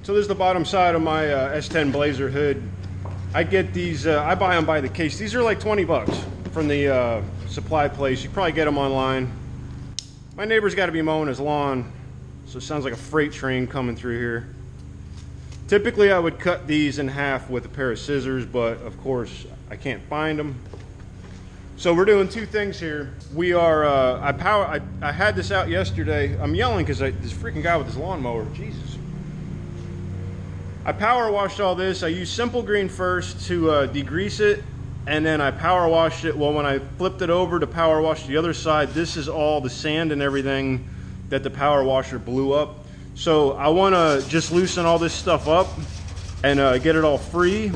So this is the bottom side of my S10 Blazer hood. I get these, I buy them by the case. These are like 20 bucks from the supply place. You probably get them online. My neighbor's got to be mowing his lawn, so it sounds like a freight train coming through here. Typically I would cut these in half with a pair of scissors, but of course I can't find them. So we're doing two things here. We are, I had this out yesterday. I'm yelling because this freaking guy with his lawnmower, Jesus. I power washed all this. I used Simple Green first to degrease it, and then I power washed it. Well, when I flipped it over to power wash the other side, this is all the sand and everything that the power washer blew up. So I want to just loosen all this stuff up and get it all free.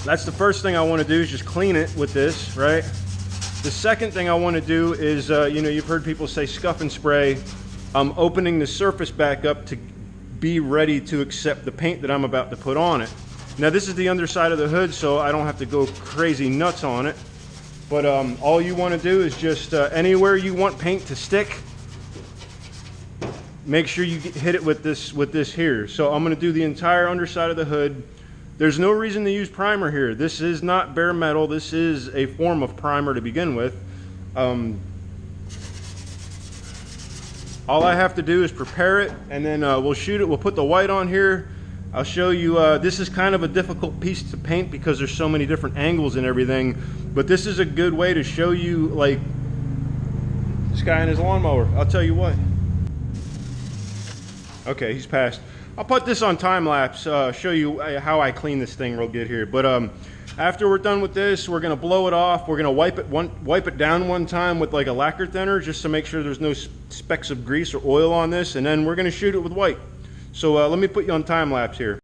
That's the first thing I want to do, is just clean it with this, right? The second thing I want to do is, you know, you've heard people say scuff and spray. I'm opening the surface back up to be ready to accept the paint that I'm about to put on it. Now this is the underside of the hood, so I don't have to go crazy nuts on it. But all you want to do is just anywhere you want paint to stick, make sure you hit it with this here. So I'm going to do the entire underside of the hood. There's no reason to use primer here. This is not bare metal. This is a form of primer to begin with. All I have to do is prepare it, and then we'll shoot it. We'll put the white on here. I'll show you, this is kind of a difficult piece to paint because there's so many different angles and everything, but this is a good way to show you, like, this guy and his lawnmower. I'll tell you what. Okay, he's passed. I'll put this on time lapse, show you how I clean this thing real good here. But after we're done with this, we're gonna blow it off. We're gonna wipe it down one time with like a lacquer thinner just to make sure there's no specks of grease or oil on this, and then we're gonna shoot it with white. So let me put you on time lapse here.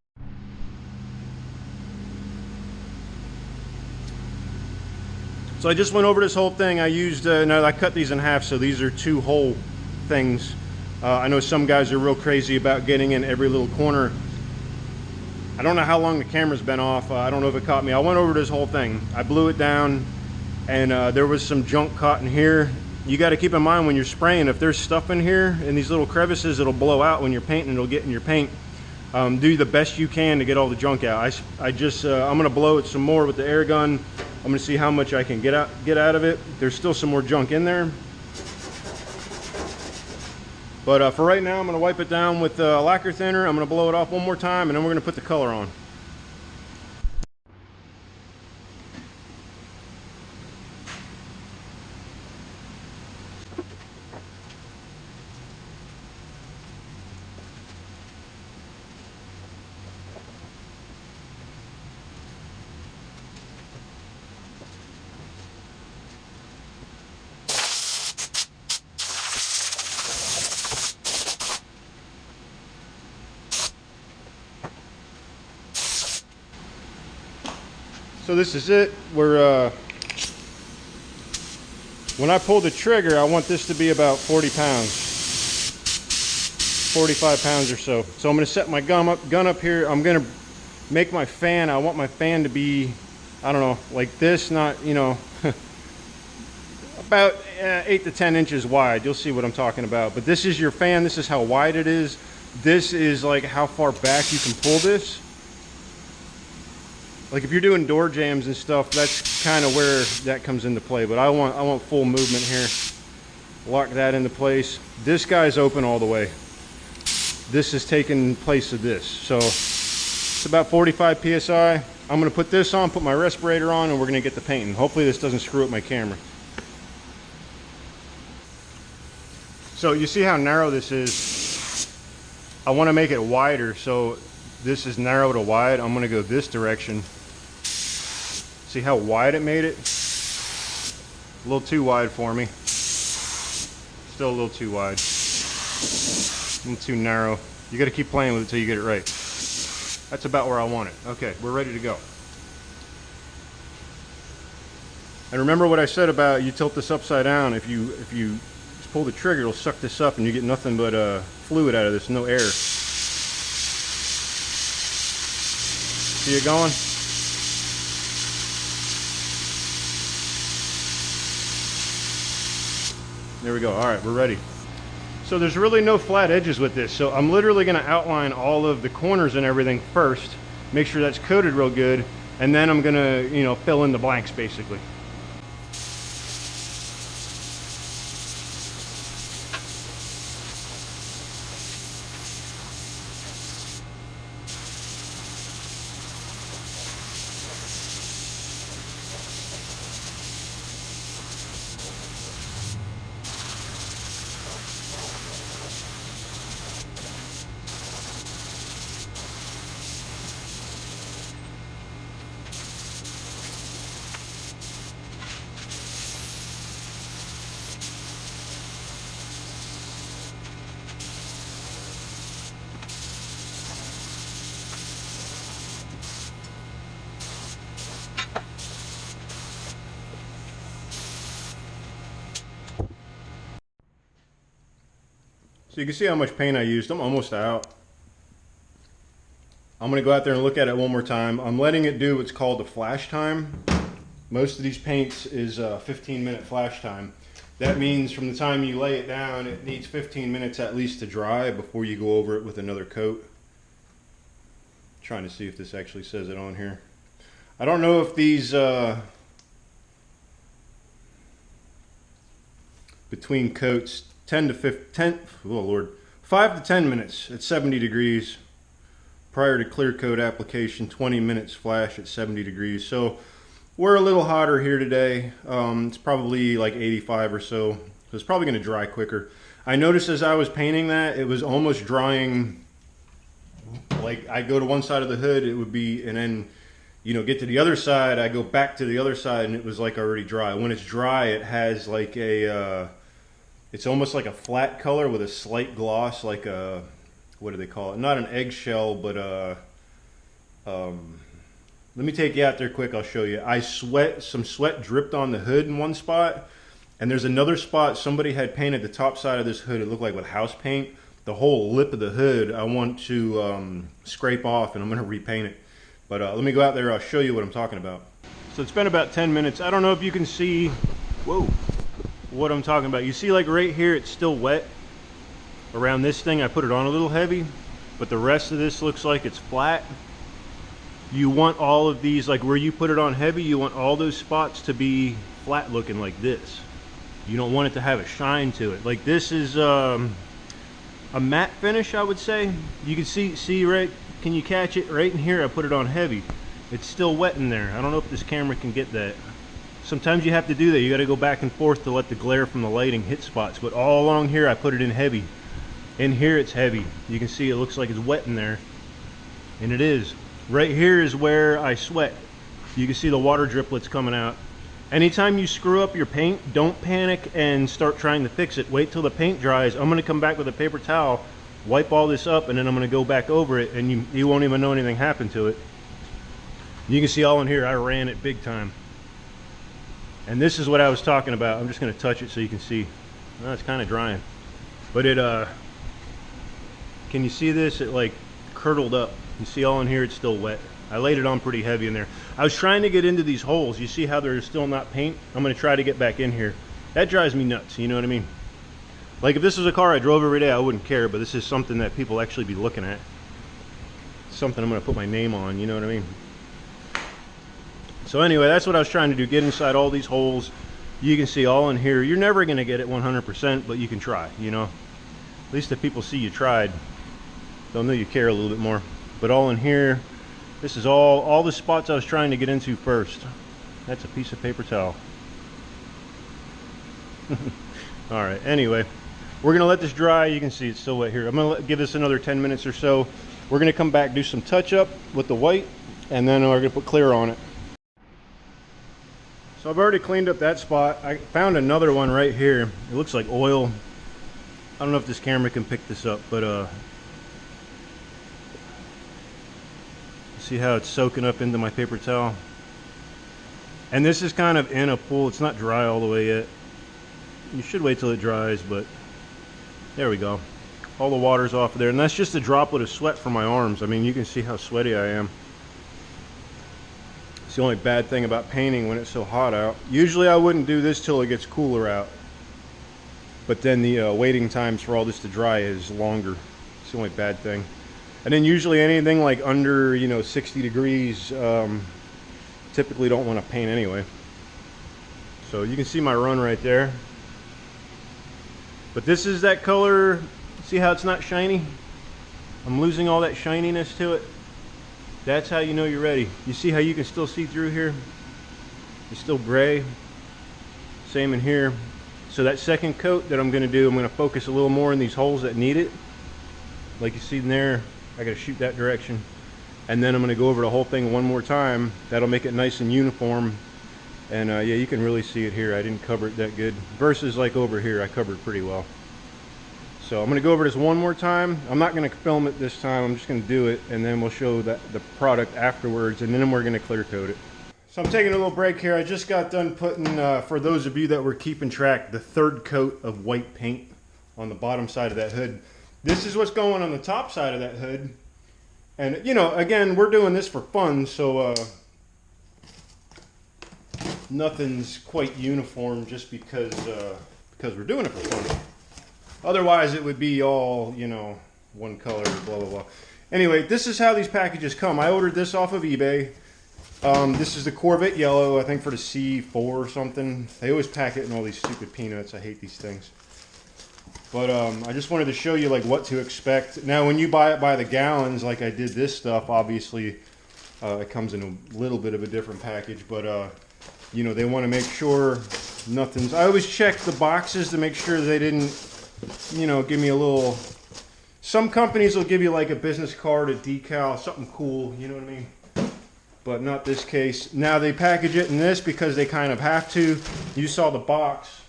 So I just went over this whole thing. I used, now I cut these in half, so these are two whole things. I know some guys are real crazy about getting in every little corner. I don't know how long the camera's been off. I don't know if it caught me. I went over this whole thing. I blew it down, and there was some junk caught in here. You got to keep in mind when you're spraying, if there's stuff in here in these little crevices, it'll blow out when you're painting. It'll get in your paint. Do the best you can to get all the junk out. I'm gonna blow it some more with the air gun. I'm gonna see how much I can get out of it. There's still some more junk in there. But for right now, I'm gonna wipe it down with lacquer thinner. I'm gonna blow it off one more time, and then we're gonna put the color on. So this is it. We're when I pull the trigger, I want this to be about 40 pounds, 45 pounds or so. So I'm going to set my gun up here. I'm going to make my fan. I want my fan to be, I don't know, like this, not, you know, about 8 to 10 inches wide. You'll see what I'm talking about. But this is your fan. This is how wide it is. This is like how far back you can pull this. Like if you're doing door jams and stuff, that's kind of where that comes into play. But I want full movement here. Lock that into place. This guy's open all the way. This is taking place of this. So it's about 45 PSI. I'm gonna put this on, put my respirator on, and we're gonna get the painting. Hopefully this doesn't screw up my camera. So you see how narrow this is? I wanna make it wider, so this is narrow to wide. I'm gonna go this direction. See how wide it made it? A little too wide for me. Still a little too wide. A little too narrow. You gotta keep playing with it till you get it right. That's about where I want it. Okay, we're ready to go. And remember what I said about you tilt this upside down. If you just pull the trigger, it'll suck this up and you get nothing but fluid out of this, no air. See it going? There we go. All right, we're ready. So there's really no flat edges with this. So I'm literally gonna outline all of the corners and everything first, make sure that's coated real good, and then I'm gonna, you know, fill in the blanks basically. So you can see how much paint I used. I'm almost out. I'm gonna go out there and look at it one more time. I'm letting it do what's called a flash time. Most of these paints is 15-minute flash time. That means from the time you lay it down, it needs 15 minutes at least to dry before you go over it with another coat. Trying to see if this actually says it on here. I don't know if these between coats 5 to 10 minutes at 70 degrees prior to clear coat application, 20 minutes flash at 70 degrees. So we're a little hotter here today. It's probably like 85 or so. So it's probably going to dry quicker. I noticed as I was painting that it was almost drying. Like I go to one side of the hood, it would be, and then, you know, get to the other side, I go back to the other side and it was like already dry. When it's dry, it has like a, it's almost like a flat color with a slight gloss, like a, what do they call it? Not an eggshell, but let me take you out there quick, I'll show you. Some sweat dripped on the hood in one spot, and there's another spot somebody had painted the top side of this hood, it looked like with house paint. The whole lip of the hood I want to scrape off, and I'm gonna repaint it. But let me go out there, I'll show you what I'm talking about. So it's been about 10 minutes. I don't know if you can see, whoa, what I'm talking about. You see like right here, it's still wet. Around this thing, I put it on a little heavy, but the rest of this looks like it's flat. You want all of these, like where you put it on heavy, you want all those spots to be flat looking like this. You don't want it to have a shine to it. Like this is a matte finish, I would say. You can see right, can you catch it right in here? I put it on heavy. It's still wet in there. I don't know if this camera can get that. Sometimes you have to do that. You got to go back and forth to let the glare from the lighting hit spots. But all along here, I put it in heavy. In here, it's heavy. You can see it looks like it's wet in there. And it is. Right here is where I sweat. You can see the water driplets coming out. Anytime you screw up your paint, don't panic and start trying to fix it. Wait till the paint dries. I'm going to come back with a paper towel, wipe all this up, and then I'm going to go back over it, and you won't even know anything happened to it. You can see all in here, I ran it big time. And this is what I was talking about. I'm just going to touch it so you can see. Well, it's kind of drying. But it, can you see this? It like curdled up. You see all in here, it's still wet. I laid it on pretty heavy in there. I was trying to get into these holes. You see how there's still not paint? I'm going to try to get back in here. That drives me nuts, you know what I mean? Like if this was a car I drove every day, I wouldn't care, but this is something that people actually be looking at. Something I'm going to put my name on, you know what I mean? So anyway, that's what I was trying to do, get inside all these holes. You can see all in here. You're never going to get it 100%, but you can try, you know? At least if people see you tried, they'll know you care a little bit more. But all in here, this is all the spots I was trying to get into first. That's a piece of paper towel. All right, anyway, we're gonna let this dry. You can see it's still wet here. I'm gonna give this another 10 minutes or so. We're gonna come back, do some touch up with the white, and then we're gonna put clear on it. So I've already cleaned up that spot. I found another one right here. It looks like oil. I don't know if this camera can pick this up, but see how it's soaking up into my paper towel? And this is kind of in a pool. It's not dry all the way yet. You should wait till it dries, but there we go. All the water's off of there, and that's just a droplet of sweat from my arms. I mean, you can see how sweaty I am. It's the only bad thing about painting when it's so hot out. Usually I wouldn't do this till it gets cooler out. but then the waiting times for all this to dry is longer. It's the only bad thing. And then usually anything like under, you know, 60 degrees, typically don't want to paint anyway. So you can see my run right there. But this is that color. See how it's not shiny? I'm losing all that shininess to it. That's how you know you're ready. You see how you can still see through here? It's still gray. Same in here. So that second coat that I'm going to do, I'm going to focus a little more in these holes that need it. Like you see in there, I got to shoot that direction. And then I'm going to go over the whole thing one more time. That'll make it nice and uniform. And yeah, you can really see it here. I didn't cover it that good. Versus like over here, I covered pretty well. So I'm going to go over this one more time. I'm not going to film it this time. I'm just going to do it. And then we'll show the product afterwards. And then we're going to clear coat it. So I'm taking a little break here. I just got done putting, for those of you that were keeping track, the third coat of white paint on the bottom side of that hood. This is what's going on the top side of that hood. And, you know, again, we're doing this for fun, so nothing's quite uniform just because we're doing it for fun. Otherwise, it would be all, you know, one color, blah, blah, blah. Anyway, this is how these packages come. I ordered this off of eBay. This is the Corvette yellow, I think for the C4 or something. They always pack it in all these stupid peanuts. I hate these things. But I just wanted to show you like what to expect. Now when you buy it by the gallons, like I did this stuff, obviously it comes in a little bit of a different package. But you know, they want to make sure nothing's... I always check the boxes to make sure they didn't, you know, give me a little... Some companies will give you like a business card, a decal, something cool, you know what I mean? But not this case. Now they package it in this because they kind of have to. You saw the box.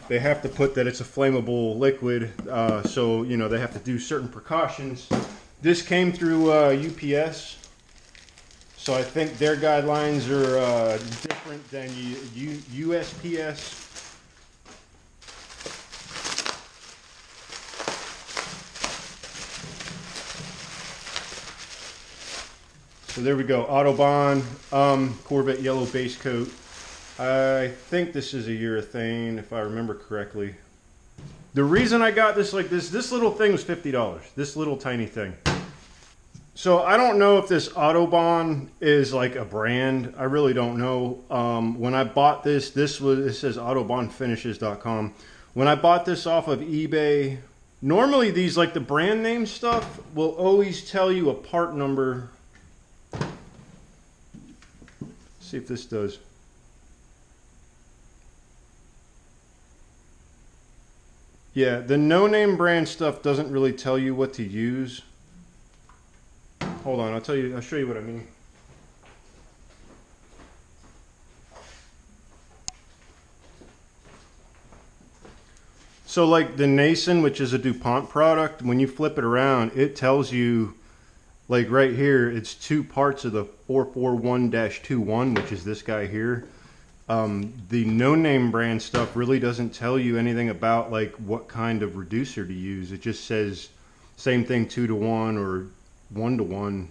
They have to put that it's a flammable liquid, so you know they have to do certain precautions. This came through UPS, so I think their guidelines are different than USPS. So there we go, Autobahn Corvette yellow base coat. I think this is a urethane, if I remember correctly. The reason I got this like this little thing was $50. This little tiny thing. So I don't know if this Autobahn is like a brand. I really don't know. When I bought this, it says AutobahnFinishes.com. When I bought this off of eBay, normally these like the brand name stuff will always tell you a part number. See if this does. Yeah, the no-name brand stuff doesn't really tell you what to use. Hold on, I'll show you what I mean. So like the Nason, which is a DuPont product, when you flip it around, it tells you, like right here, it's two parts of the 441-21, which is this guy here. The no-name brand stuff really doesn't tell you anything about like what kind of reducer to use. It just says same thing, 2-to-1 or 1-to-1.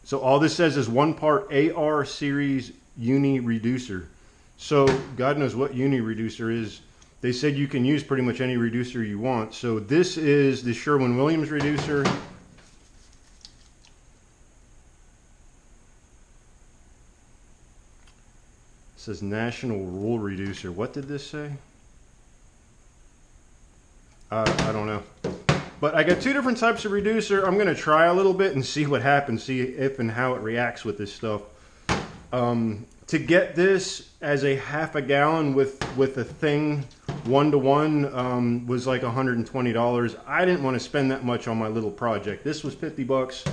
So all this says is 1 part AR series uni reducer. So God knows what uni reducer is. They said you can use pretty much any reducer you want. So this is the Sherwin-Williams reducer. It says National Rule Reducer. What did this say? I don't know. But I got two different types of reducer. I'm going to try a little bit and see what happens, see if and how it reacts with this stuff. To get this as a half a gallon with a thing 1-to-1 was like $120. I didn't want to spend that much on my little project. This was 50 bucks.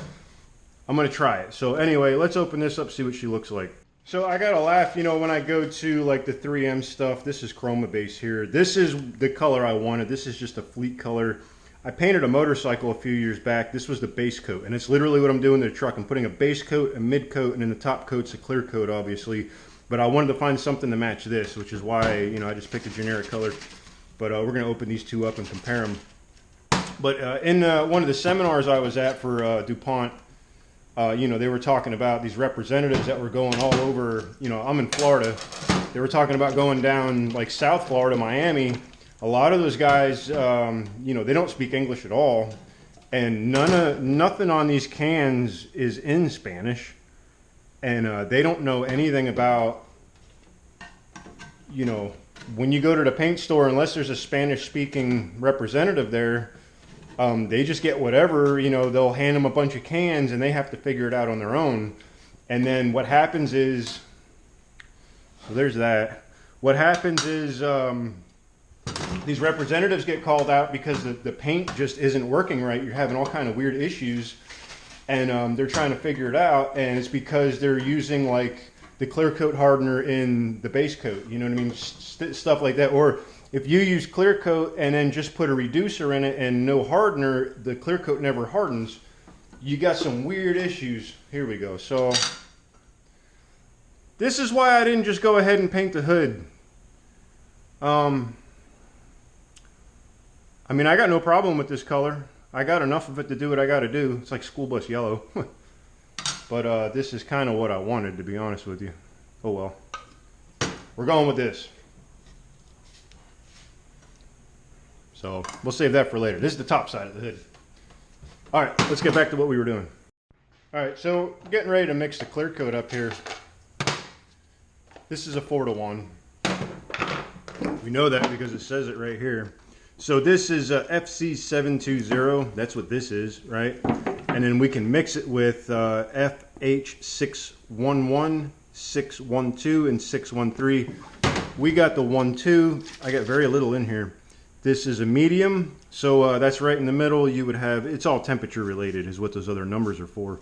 I'm going to try it. So anyway, let's open this up, see what she looks like. So I gotta laugh, you know, when I go to like the 3M stuff, this is Chroma Base here. This is the color I wanted. This is just a fleet color. I painted a motorcycle a few years back. This was the base coat, and it's literally what I'm doing to the truck. I'm putting a base coat, a mid coat, and then the top coat's a clear coat, obviously. But I wanted to find something to match this, which is why, you know, I just picked a generic color. But we're gonna open these two up and compare them. But in one of the seminars I was at for DuPont, You know, they were talking about these representatives that were going all over. You know, I'm in Florida. They were talking about going down like South Florida, Miami. A lot of those guys, you know, they don't speak English at all, and nothing on these cans is in Spanish, and they don't know anything about, you know, when you go to the paint store, unless there's a Spanish-speaking representative there, they just get whatever, you know, they'll hand them a bunch of cans and they have to figure it out on their own. And then what happens is, so there's that. What happens is these representatives get called out because the paint just isn't working right. You're having all kind of weird issues, and they're trying to figure it out, and it's because they're using like the clear coat hardener in the base coat, you know what I mean? Stuff like that. Or if you use clear coat and then just put a reducer in it and no hardener, the clear coat never hardens. You got some weird issues. Here we go. So this is why I didn't just go ahead and paint the hood. I mean, I got no problem with this color. I got enough of it to do what I got to do. It's like school bus yellow. But this is kind of what I wanted, to be honest with you. Oh well. We're going with this. So we'll save that for later. This is the top side of the hood. All right, let's get back to what we were doing. All right, so getting ready to mix the clear coat up here. This is a 4-to-1. We know that because it says it right here. So this is a FC720. That's what this is, right? And then we can mix it with FH611, 612, and 613. We got the 1-2. I got very little in here. This is a medium, so that's right in the middle. You would have, it's all temperature related is what those other numbers are for.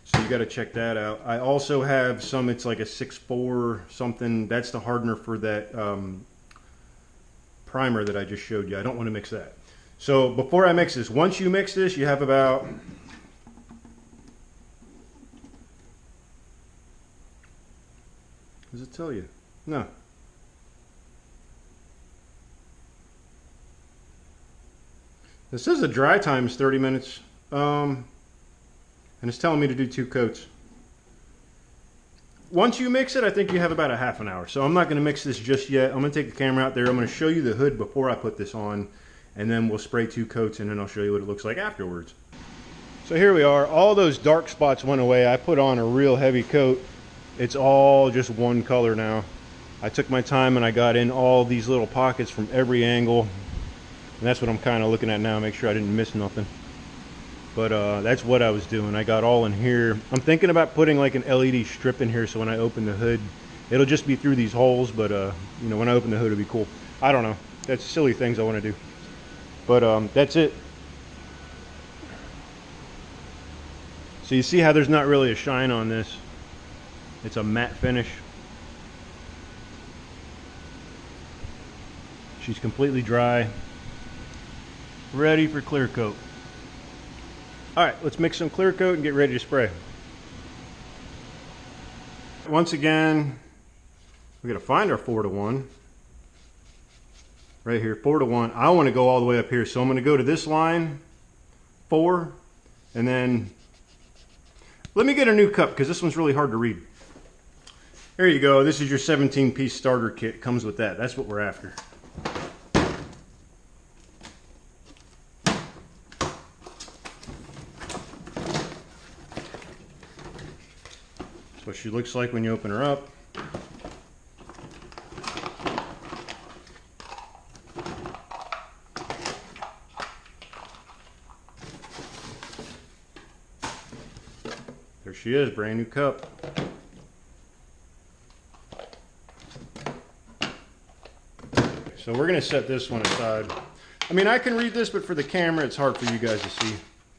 So you got to check that out. I also have some, it's like a 6.4 something. That's the hardener for that primer that I just showed you. I don't want to mix that. So before I mix this, once you mix this, you have about, does it tell you? No. This says the dry time is 30 minutes, and it's telling me to do 2 coats. Once you mix it, I think you have about a half an hour. So I'm not going to mix this just yet. I'm going to take the camera out there. I'm going to show you the hood before I put this on, and then we'll spray 2 coats, and then I'll show you what it looks like afterwards. So here we are. All those dark spots went away. I put on a real heavy coat. It's all just one color now. I took my time and I got in all these little pockets from every angle. And that's what I'm kind of looking at now, make sure I didn't miss nothing. But that's what I was doing. I got all in here. I'm thinking about putting like an LED strip in here so when I open the hood, it'll just be through these holes, but you know, when I open the hood, it'll be cool. I don't know. That's silly things I want to do. But that's it. So you see how there's not really a shine on this. It's a matte finish. She's completely dry. Ready for clear coat. All right, let's mix some clear coat and get ready to spray. Once again, we got to find our 4-to-1. Right here, 4-to-1. I want to go all the way up here, so I'm going to go to this line, 4, and then let me get a new cup because this one's really hard to read. There you go. This is your 17-piece starter kit. Comes with that. That's what we're after. That's what she looks like when you open her up. There she is, brand new cup. So we're going to set this one aside. I mean, I can read this, but for the camera, it's hard for you guys to see.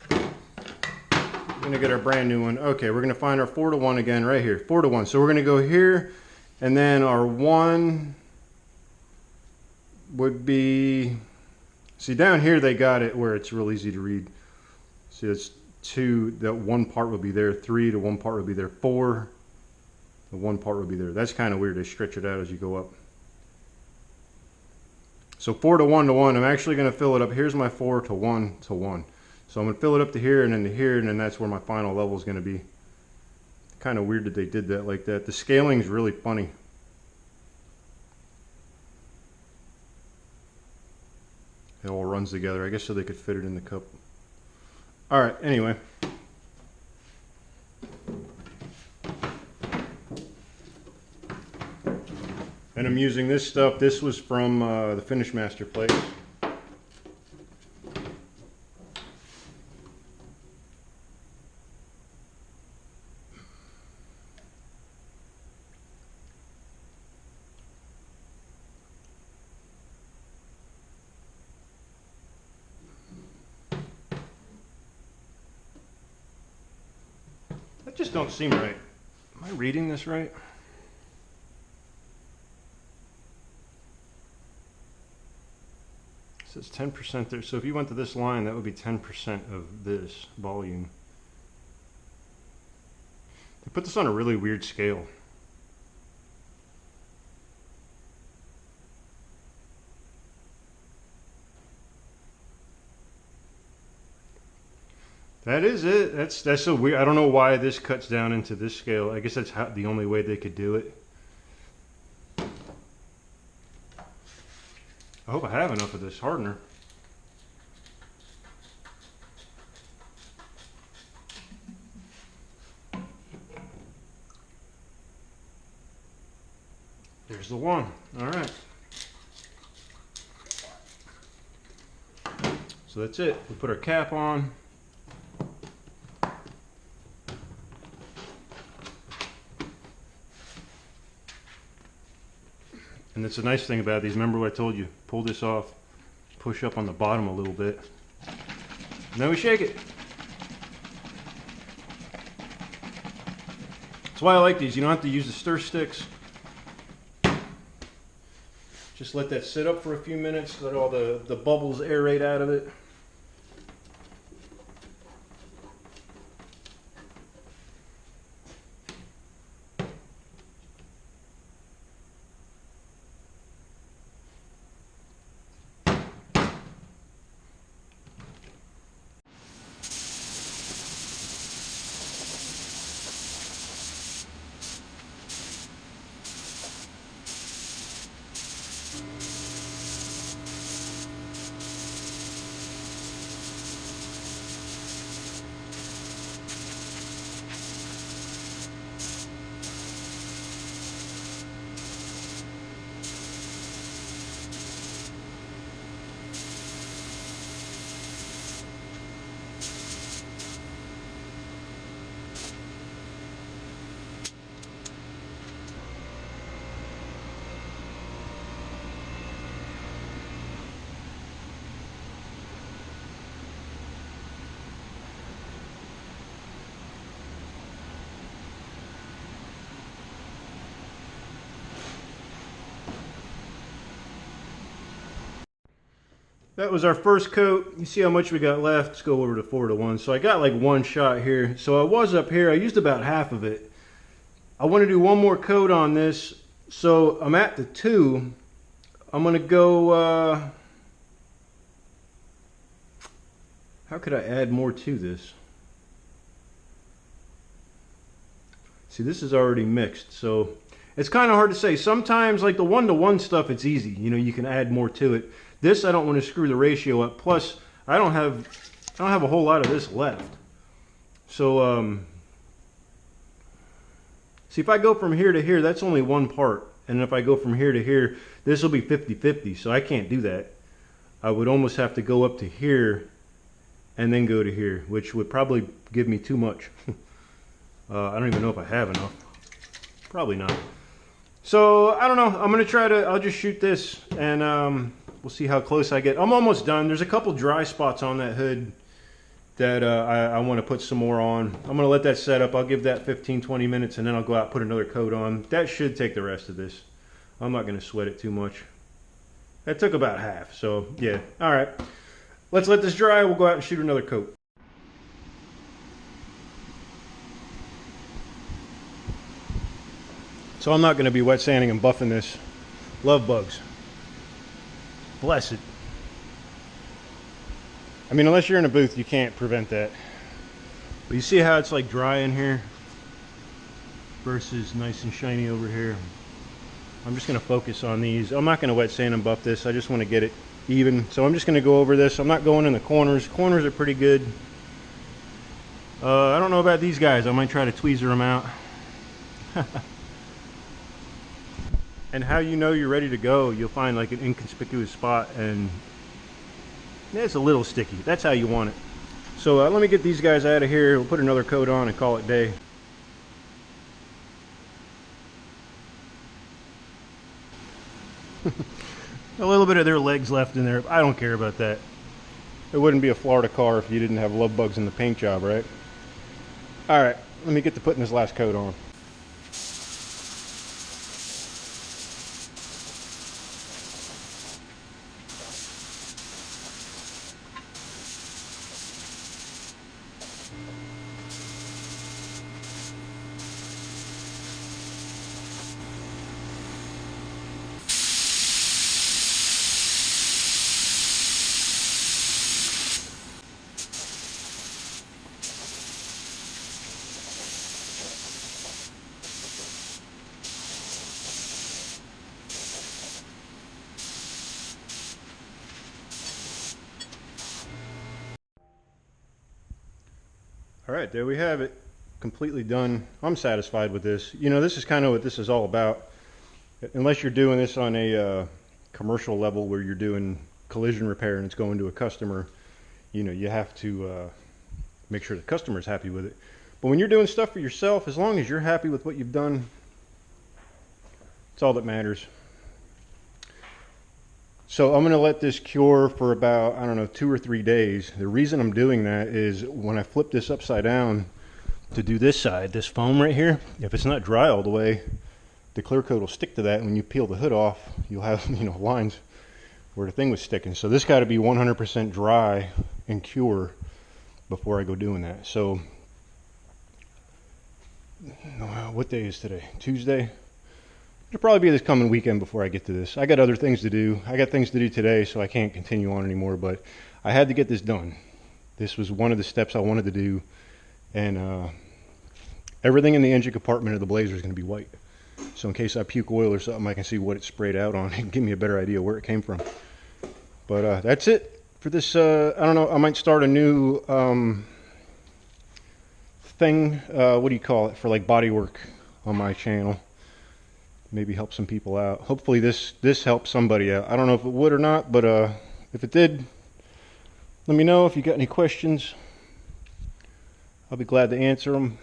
We're going to get our brand new one. Okay, we're going to find our 4-to-1 again right here. 4-to-1. So we're going to go here, and then our 1 would be... See, down here they got it where it's real easy to read. See, it's 2, that 1 part would be there. 3, the 1 part would be there. 4, the 1 part would be there. That's kind of weird. They stretch it out as you go up. So 4-to-1-to-1, I'm actually going to fill it up. Here's my 4-to-1-to-1. So I'm going to fill it up to here and then to here, and then that's where my final level is going to be. Kind of weird that they did that like that. The scaling's really funny. It all runs together, I guess, so they could fit it in the cup. All right, anyway. And I'm using this stuff. This was from the Finish Master place. That just don't seem right. Am I reading this right? It says 10% there. So if you went to this line, that would be 10% of this volume. They put this on a really weird scale. That is it. That's so weird. I don't know why this cuts down into this scale. I guess that's the only way they could do it. I hope I have enough of this hardener. There's the one. All right. So that's it. We put our cap on. And that's the nice thing about these. Remember what I told you? Pull this off, push up on the bottom a little bit, and then we shake it. That's why I like these. You don't have to use the stir sticks. Just let that sit up for a few minutes, let all the bubbles aerate out of it. That was our first coat. You see how much we got left. Let's go over to 4:1. So I got like one shot here. So I was up here. I used about half of it. I want to do one more coat on this. So I'm at the 2. I'm going to go... how could I add more to this? See, this is already mixed. So it's kind of hard to say. Sometimes like the 1:1 stuff, it's easy. You know, you can add more to it. This, I don't want to screw the ratio up. Plus, I don't have a whole lot of this left. So, see, if I go from here to here, that's only one part. And if I go from here to here, this will be 50-50. So I can't do that. I would almost have to go up to here and then go to here, which would probably give me too much. I don't even know if I have enough. Probably not. So, I don't know. I'm going to try to, I'll just shoot this and we'll see how close I get. I'm almost done. There's a couple dry spots on that hood that I want to put some more on. I'm going to let that set up. I'll give that 15-20 minutes and then I'll go out and put another coat on. That should take the rest of this. I'm not going to sweat it too much. That took about half, so yeah. All right. Let's let this dry. We'll go out and shoot another coat. So I'm not going to be wet sanding and buffing this. Love bugs. Bless it. I mean, unless you're in a booth, you can't prevent that. But you see how it's like dry in here? versus nice and shiny over here. I'm just going to focus on these. I'm not going to wet sand and buff this. I just want to get it even. So I'm just going to go over this. I'm not going in the corners. Corners are pretty good. I don't know about these guys. I might try to tweezer them out. And how you know you're ready to go, you'll find like an inconspicuous spot and it's a little sticky. That's how you want it. So let me get these guys out of here. We'll put another coat on and call it day. A little bit of their legs left in there. I don't care about that. It wouldn't be a Florida car if you didn't have love bugs in the paint job, right? All right, let me get to putting this last coat on. All right, there we have it. Completely done. I'm satisfied with this. You know, this is kind of what this is all about. Unless you're doing this on a commercial level where you're doing collision repair and it's going to a customer, you know, you have to make sure the customer's happy with it. But when you're doing stuff for yourself, as long as you're happy with what you've done, it's all that matters. So I'm going to let this cure for about, I don't know, 2 or 3 days. The reason I'm doing that is when I flip this upside down to do this side, this foam right here, if it's not dry all the way, the clear coat will stick to that. And when you peel the hood off, you'll have, you know, lines where the thing was sticking. So this got to be 100% dry and cure before I go doing that. So what day is today? Tuesday? It'll probably be this coming weekend before I get to this. I got other things to do. I got things to do today, so I can't continue on anymore, but I had to get this done. This was one of the steps I wanted to do, and everything in the engine compartment of the Blazer is going to be white. So in case I puke oil or something, I can see what it sprayed out on and give me a better idea where it came from. But that's it for this. I don't know, I might start a new thing, what do you call it, for like body work on my channel. Maybe help some people out. Hopefully this helps somebody out. I don't know if it would or not, but if it did, let me know if you got any questions. I'll be glad to answer them.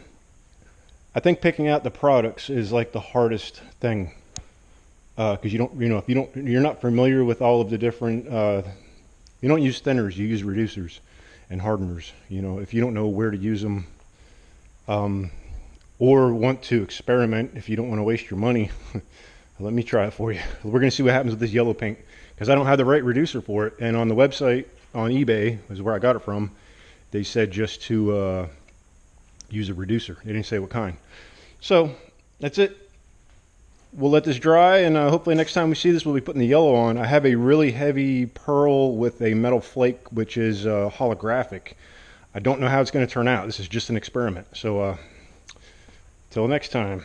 I think picking out the products is like the hardest thing, because you don't, you know, if you're not familiar with all of the different, you don't use thinners, you use reducers and hardeners. You know, if you don't know where to use them, or want to experiment, if you don't want to waste your money, let me try it for you. We're going to see what happens with this yellow paint, because I don't have the right reducer for it. And on the website, on eBay, is where I got it from, they said just to use a reducer. They didn't say what kind. So that's it. We'll let this dry, and hopefully next time we see this, we'll be putting the yellow on. I have a really heavy pearl with a metal flake, which is holographic. I don't know how it's going to turn out. This is just an experiment. So till next time.